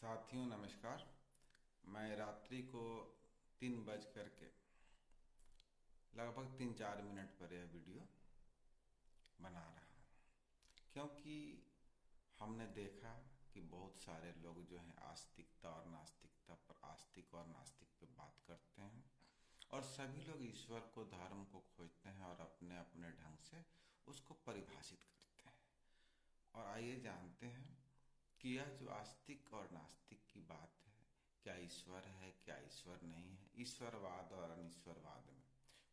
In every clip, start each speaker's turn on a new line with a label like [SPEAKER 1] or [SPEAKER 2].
[SPEAKER 1] साथियों नमस्कार। मैं रात्रि को 3 बज करके लगभग 3-4 मिनट पर यह वीडियो बना रहा हूँ, क्योंकि हमने देखा कि बहुत सारे लोग जो हैं आस्तिकता और नास्तिकता पर, आस्तिक और नास्तिक पे बात करते हैं, और सभी लोग ईश्वर को, धर्म को खोजते हैं और अपने अपने ढंग से उसको परिभाषित करते हैं। और आइए जानते हैं कि यह जो आस्तिक और नास्तिक की बात है, क्या ईश्वर है, क्या ईश्वर नहीं है। ईश्वरवाद और अनिश्वरवाद में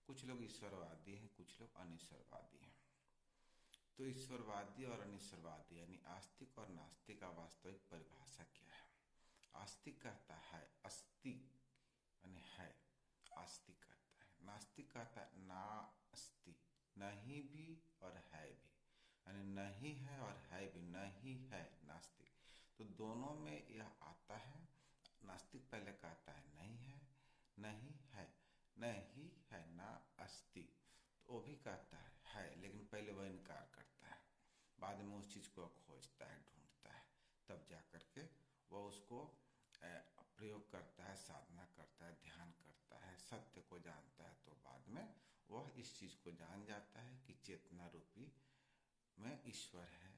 [SPEAKER 1] कुछ लोग ईश्वरवादी हैं, कुछ लोग अनिश्वरवादी हैं। तो ईश्वरवादी और अनिश्वरवादी यानी आस्तिक और नास्तिक का वास्तविक परिभाषा क्या है। आस्तिक कहता है अस्ति यानी है, आस्तिक कहता है। नास्तिक कहता है ना अस्ति, नहीं भी और है भी, यानी नहीं है और है भी, नहीं है नास्तिक। तो दोनों में यह आता है। नास्तिक पहले कहता है नहीं है, नहीं है, नहीं है ना अस्ति। तो वो भी कहता है, लेकिन पहले वह इनकार करता है, बाद में उस चीज को खोजता है, ढूंढता है, तब जा करके वह उसको प्रयोग करता है, साधना करता है, ध्यान करता है, सत्य को जानता है। तो बाद में वह इस चीज को जान जाता है कि चेतना रूपी में ईश्वर है।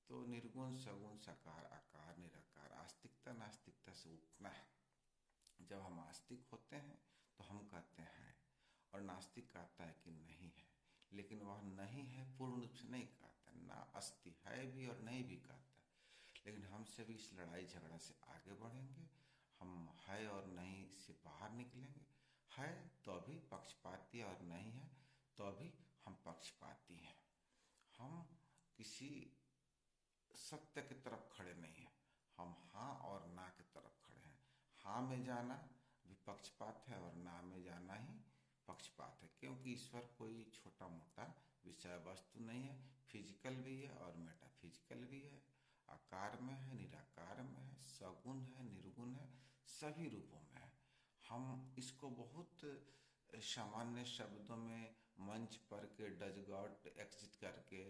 [SPEAKER 1] तो निर्गुण, सगुण, साकार, आकार, निराकार, आस्तिकता नास्तिकता से उठना है। जब हम आस्तिक होते हैं तो हम कहते हैं, और नास्तिक कहता है कि नहीं है, लेकिन वह नहीं है पूर्ण रूप से नहीं कहता, ना अस्ति है भी और नहीं भी कहता है। लेकिन हम सभी इस लड़ाई झगड़ा से आगे बढ़ेंगे, हम है और नहीं से बाहर निकलेंगे। है तो अभी पक्षपाती और नहीं है तो अभी हम पक्षपाती हैं। हम किसी सत्य की तरफ खड़े नहीं हैं, हम हाँ और ना की तरफ खड़े हैं। हाँ में जाना भी पक्षपात है और ना में जाना ही पक्षपात है, क्योंकि ईश्वर कोई छोटा मोटा विषय वस्तु नहीं है। फिजिकल भी है और मेटाफिजिकल भी है, आकार में है, निराकार में है, सगुण है, निर्गुण है, सभी रूपों में है। हम इसको बहुत सामान्य शब्दों में मंच पर के डज गॉट एग्जिट करके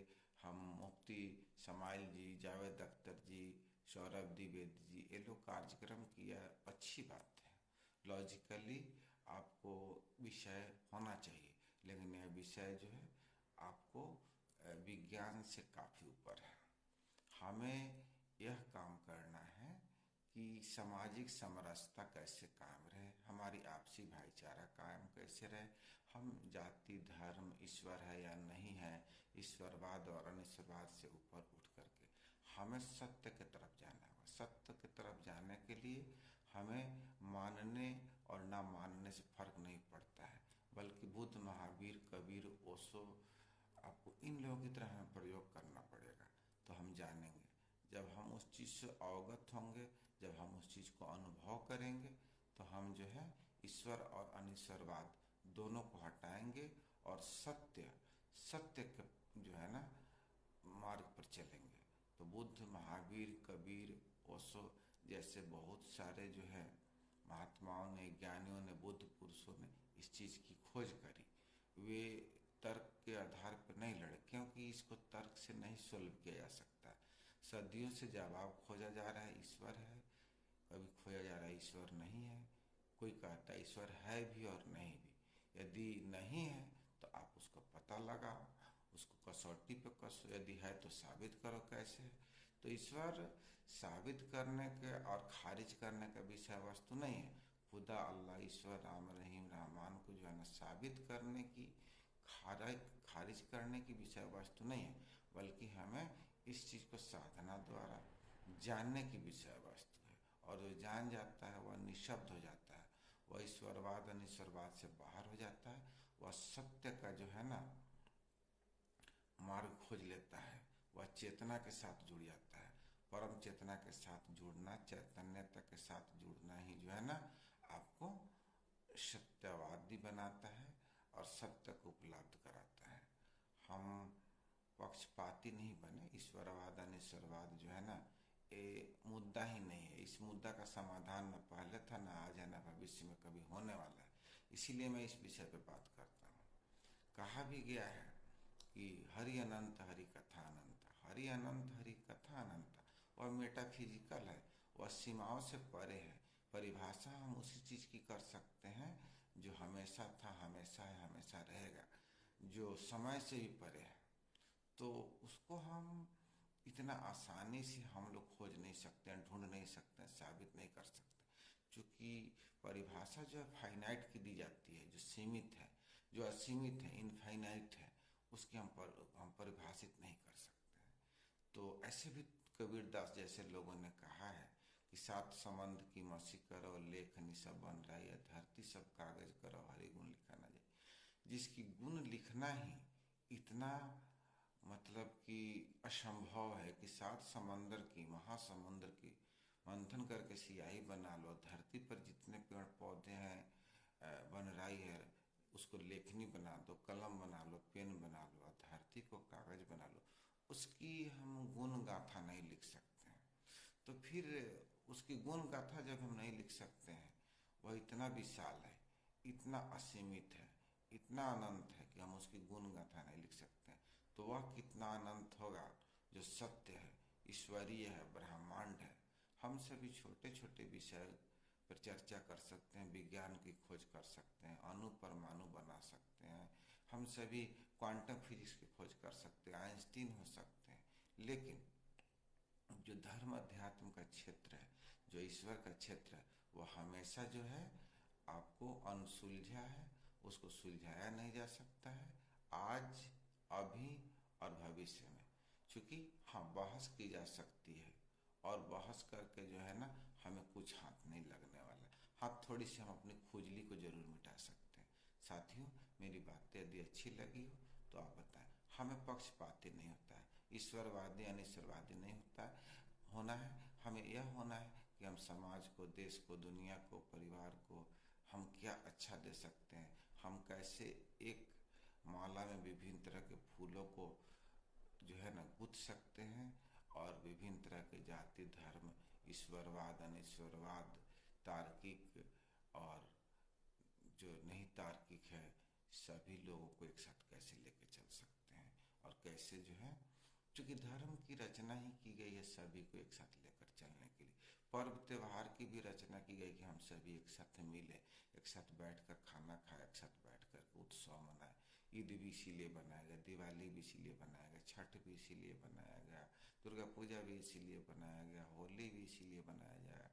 [SPEAKER 1] हम मुफ्ती समाइल जी, जावेद अख्तर जी, सौरभ द्विवेदी जी, ये लोग कार्यक्रम किया, अच्छी बात है। लॉजिकली आपको विषय होना चाहिए, लेकिन यह विषय जो है आपको विज्ञान से काफी ऊपर है। हमें यह काम करना है कि सामाजिक समरसता कैसे कायम रहे, हमारी आपसी भाईचारा कायम कैसे रहे। हम जाति, धर्म, ईश्वर है या नहीं है, ईश्वरवाद और अनिश्वरवाद से ऊपर उठ करके हमें सत्य की तरफ जाना होगा। सत्य की तरफ जाने के लिए हमें मानने और ना मानने से फर्क नहीं पड़ता है, बल्कि बुद्ध, महावीर, कबीर, ओशो, आपको इन लोगों की तरह हमें प्रयोग करना पड़ेगा। तो हम जानेंगे, जब हम उस चीज से अवगत होंगे, जब हम उस चीज को अनुभव करेंगे, तो हम जो है ईश्वर और अनिश्वरवाद दोनों को हटाएंगे और सत्य सत्य के जो है ना मार्ग पर चलेंगे। तो बुद्ध, महावीर, कबीर, ओशो जैसे बहुत सारे जो है महात्माओं ने, ज्ञानियों ने, बुद्ध पुरुषों ने इस चीज की खोज करी। वे तर्क के आधार पर नहीं लड़े, क्योंकि इसको तर्क से नहीं सोल्व किया जा सकता। सदियों से जवाब खोजा जा रहा है, ईश्वर है, कभी खोजा जा रहा है ईश्वर नहीं है। कोई कहता है ईश्वर है भी और नहीं भी। यदि नहीं है तो आप उसका पता लगाओ, उसको कसौटी पे कसो, यदि है तो साबित करो कैसे है। तो ईश्वर साबित करने के और खारिज करने का विषय वस्तु नहीं है। खुदा, अल्लाह, ईश्वर, राम, रहीम, रहमान को जो है ना साबित करने की, खारिज करने की विषय वस्तु नहीं है, बल्कि हमें इस चीज को साधना द्वारा जानने की विषय वस्तु है। और जो जान जाता है वह निशब्द हो जाता है, वह ईश्वरवाद अनिश्वरवाद से बाहर हो जाता है, वह सत्य का जो है ना मार्ग खोज लेता है, वह चेतना के साथ जुड़ जाता है। परम चेतना के साथ जुड़ना, चैतन्यता के साथ जुड़ना ही जो है ना आपको सत्यवादी बनाता है और सत्य को उपलब्ध कराता है। हम पक्षपाती नहीं बने। ईश्वरवाद अनिश्वरवाद जो है ना ये मुद्दा ही नहीं है। इस मुद्दा का समाधान न पहले था, न आज है, न भविष्य में कभी होने वाला है। इसीलिए मैं इस विषय पे बात करता हूँ। कहा भी गया है कि हरि अनंत, हरि कथा अनंत। हरि अनंत, हरि कथा अनंत, और मेटाफिजिकल है, वह सीमाओं से परे है। परिभाषा हम उसी चीज की कर सकते हैं जो हमेशा था, हमेशा है, हमेशा रहेगा, जो समय से भी परे है। तो उसको हम इतना आसानी से हम लोग खोज नहीं सकते हैं, ढूंढ नहीं सकते हैं, साबित नहीं कर सकते, क्योंकि परिभाषा जो है फाइनाइट की दी जाती है, जो सीमित है, जो असीमित है, इनफाइनाइट है, उसकी हम परिभाषित नहीं कर सकते हैं। तो ऐसे भी कबीरदास जैसे लोगों ने कहा है कि सात संबंध की मसी करो, लेखनी सब बन रही है, धरती सब कागज करो, हरि गुण लिखा न जाए। जिसकी गुण लिखना ही इतना मतलब कि असंभव है कि सात समंदर की, महासमुद्र की मंथन करके सियाही बना लो, धरती पर जितने पेड़ पौधे हैं, वनराई है, उसको लेखनी बना दो, कलम बना लो, पेन बना लो, धरती को कागज बना लो, उसकी हम गुण गाथा नहीं लिख सकते हैं। तो फिर उसकी गुण गाथा जब हम नहीं लिख सकते हैं, वह इतना विशाल है, इतना असीमित है, इतना अनंत है कि हम उसकी गुण गाथा नहीं लिख सकते हैं, तो वह कितना अनंत होगा जो सत्य है, ईश्वरीय है, ब्रह्मांड है। हम सभी छोटे छोटे विषय पर चर्चा कर सकते हैं, विज्ञान की खोज कर सकते हैं, अणु परमाणु बना सकते हैं, हम सभी क्वांटम फिजिक्स की खोज कर सकते हैं, आइंस्टीन हो सकते हैं, लेकिन जो धर्म अध्यात्म का क्षेत्र है, जो ईश्वर का क्षेत्र है, वो हमेशा जो है आपको अनसुलझा है, उसको सुलझाया नहीं जा सकता है, आज, अभी और भविष्य में। क्योंकि हाँ, बहस की जा सकती है, और बहस करके जो है ना, हमें कुछ हाथ नहीं लगने वाला। हाँ, थोड़ी सी हम अपनी खुजली को जरूर मिटा सकते हैं। साथियों, मेरी बातें यदि अच्छी लगी हो तो आप बताएं। हमें पक्षपाती नहीं होता है, ईश्वरवादी अनिश्वरवादी नहीं होता है, होना है हमें यह होना है कि हम समाज को, देश को, दुनिया को, परिवार को हम क्या अच्छा दे सकते हैं, हम कैसे एक माला में विभिन्न तरह के फूलों को जो है ना गुथ सकते हैं, और विभिन्न तरह के जाति, धर्म, ईश्वरवाद, अनिश्वरवाद, तार्किक और जो नहीं तार्किक है, सभी लोगों को एक साथ कैसे लेके चल सकते हैं, और कैसे जो है, क्योंकि धर्म की रचना ही की गई है सभी को एक साथ लेकर चलने के लिए। पर्व त्योहार की भी रचना की गई कि हम सभी एक साथ मिले, एक साथ बैठकर खाना खाए, एक साथ बैठकर उत्सव मनाए। ईद भी इसीलिए बनाया गया, दिवाली भी इसीलिए बनाया गया, छठ भी इसीलिए बनाया गया, दुर्गा पूजा भी इसीलिए बनाया गया, होली भी इसीलिए बनाया गया,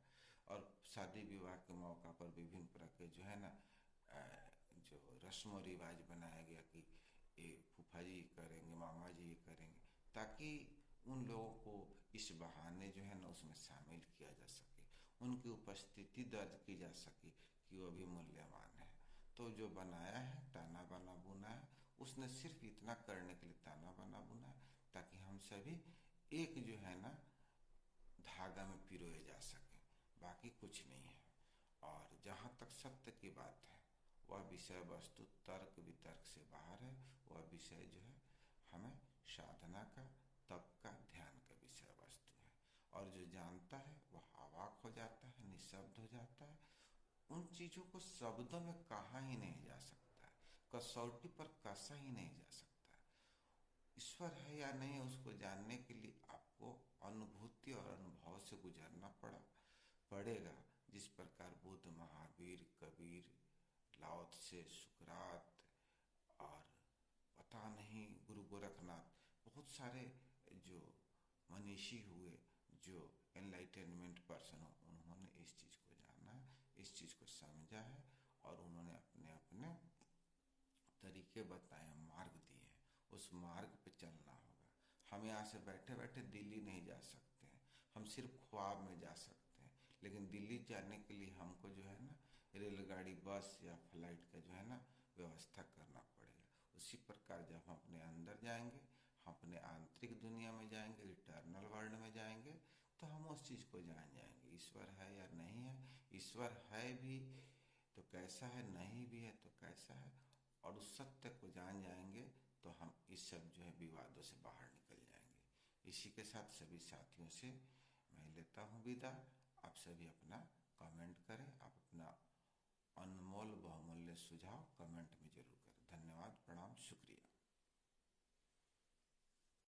[SPEAKER 1] और शादी विवाह के मौका पर विभिन्न प्रकार के जो है ना जो रस्म और रिवाज बनाया गया कि ये फूफा जी करेंगे, मामा जी करेंगे, ताकि उन लोगों को इस बहाने जो है ना उसमें शामिल किया जा सके, उनकी उपस्थिति दर्ज की जा सके कि वो भी मूल्यवान है। तो जो बनाया है, ताना बाना बुना है, उसने सिर्फ इतना करने के लिए ताना बाना बुना है ताकि हम सभी एक जो है ना धागा में पिरोए जा सके, बाकी कुछ नहीं है। और जहाँ तक सत्य की बात है, वह विषय वस्तु तर्क वितर्क से बाहर है, वह विषय जो है हमें साधना का, तप का, ध्यान का विषय वस्तु है। और जो जानता है वह अवाक हो जाता है, निशब्द हो जाता है, उन चीजों को शब्दों में कहा ही नहीं जा सकता है, कसौटी पर कसा ही नहीं जा सकता है। ईश्वर है या नहीं है, उसको जानने के लिए आपको अनुभूति और अनुभव से गुजरना पड़ेगा। जिस प्रकार बुद्ध, महावीर, कबीर, लाओ त्से, सुकरात और पता नहीं गुरु गोरखनाथ, बहुत सारे जो मनीषी हुए, जो एनलाइटनमेंट पर्सन हो, उन्होंने इस चीज को जाना है, इस चीज को समझा है, और उन्होंने अपने अपने तरीके बताए, मार्ग दिए हैं, उस मार्ग पे चलना होगा। हम यहाँ से बैठे बैठे दिल्ली नहीं जा सकते हैं, हम सिर्फ ख्वाब में जा सकते हैं, लेकिन दिल्ली जाने के लिए हमको जो है ना रेलगाड़ी, बस या फ्लाइट का जो है ना व्यवस्था करना पड़ेगा। उसी प्रकार जब हम अपने अंदर जाएंगे, हम अपने आंतरिक दुनिया में जाएंगे, इटर्नल वर्ल्ड में जाएंगे, तो हम उस चीज को जान जाएंगे, ईश्वर है या नहीं है, ईश्वर है भी तो कैसा है, नहीं भी है तो कैसा है, और उस सत्य को जान जाएंगे तो हम इस सब जो है विवादों से बाहर निकल जाएंगे। इसी के साथ सभी साथियों से मैं लेता हूँ विदा। आप सभी अपना कमेंट करें, आप अपना अनमोल बहुमूल्य सुझाव कमेंट में जरूर करें। धन्यवाद, प्रणाम, शुक्रिया।